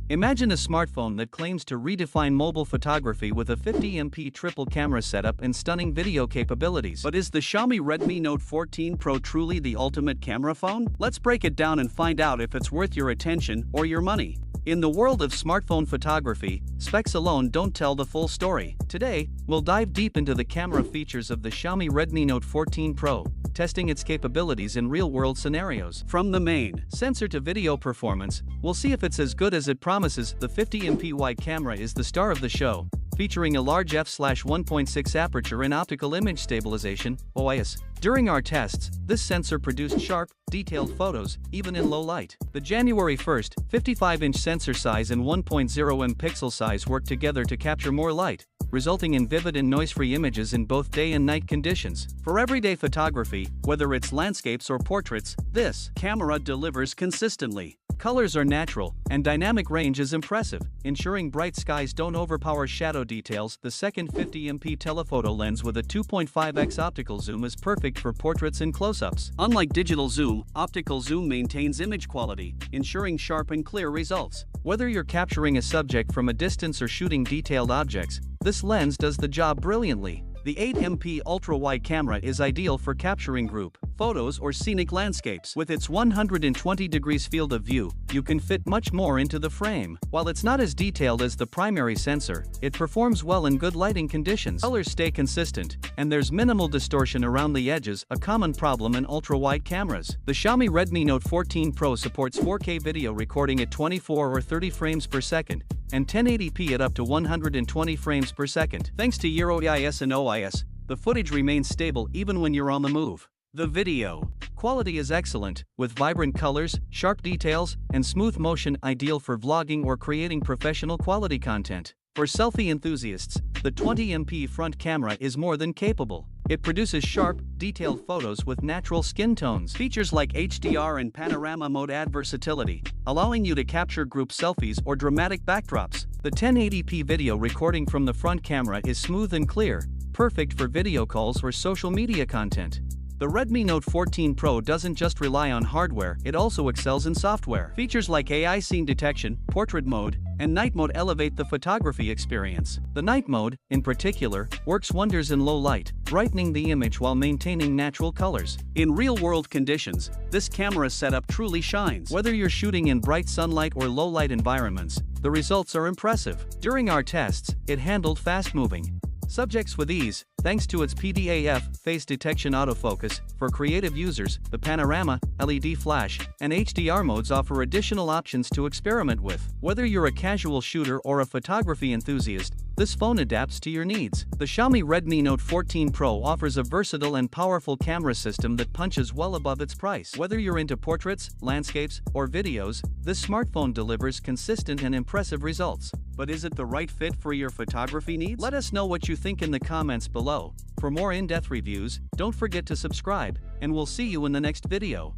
Imagine a smartphone that claims to redefine mobile photography with a 50MP triple camera setup and stunning video capabilities. But is the Xiaomi Redmi Note 14 Pro truly the ultimate camera phone? Let's break it down and find out if it's worth your attention or your money. In the world of smartphone photography, specs alone don't tell the full story. Today, we'll dive deep into the camera features of the Xiaomi Redmi Note 14 Pro, testing its capabilities in real-world scenarios. From the main sensor to video performance, we'll see if it's as good as it promises. The 50MP wide camera is the star of the show, featuring a large f/1.6 aperture and optical image stabilization (OIS). During our tests, this sensor produced sharp, detailed photos, even in low light. The January 1st, 55-inch sensor size and 1.0 pixel size worked together to capture more light, resulting in vivid and noise-free images in both day and night conditions. For everyday photography, whether it's landscapes or portraits, this camera delivers consistently. Colors are natural, and dynamic range is impressive, ensuring bright skies don't overpower shadow details. The second 50MP telephoto lens with a 2.5x optical zoom is perfect for portraits and close-ups. Unlike digital zoom, optical zoom maintains image quality, ensuring sharp and clear results. Whether you're capturing a subject from a distance or shooting detailed objects, this lens does the job brilliantly. The 8MP ultra-wide camera is ideal for capturing group photos or scenic landscapes. With its 120 degrees field of view, you can fit much more into the frame. While it's not as detailed as the primary sensor, it performs well in good lighting conditions. Colors stay consistent, and there's minimal distortion around the edges, a common problem in ultra-wide cameras. The Xiaomi Redmi Note 14 Pro supports 4K video recording at 24 or 30 frames per second, and 1080p at up to 120 frames per second. Thanks to Euro EIS and OIS, the footage remains stable even when you're on the move. The video quality is excellent, with vibrant colors, sharp details, and smooth motion, ideal for vlogging or creating professional quality content. For selfie enthusiasts, the 20MP front camera is more than capable. It produces sharp, detailed photos with natural skin tones. Features like HDR and panorama mode add versatility, allowing you to capture group selfies or dramatic backdrops. The 1080p video recording from the front camera is smooth and clear, perfect for video calls or social media content. The Redmi Note 14 Pro doesn't just rely on hardware, it also excels in software. Features like AI scene detection, portrait mode, and night mode elevate the photography experience. The night mode, in particular, works wonders in low light, brightening the image while maintaining natural colors. In real-world conditions, this camera setup truly shines. Whether you're shooting in bright sunlight or low-light environments, the results are impressive. During our tests, it handled fast-moving subjects with ease, thanks to its PDAF face detection autofocus. For creative users, the panorama, LED flash, and HDR modes offer additional options to experiment with. Whether you're a casual shooter or a photography enthusiast, this phone adapts to your needs. The Xiaomi Redmi Note 14 Pro offers a versatile and powerful camera system that punches well above its price. Whether you're into portraits, landscapes, or videos, this smartphone delivers consistent and impressive results. But is it the right fit for your photography needs? Let us know what you think in the comments below. For more in-depth reviews, don't forget to subscribe, and we'll see you in the next video.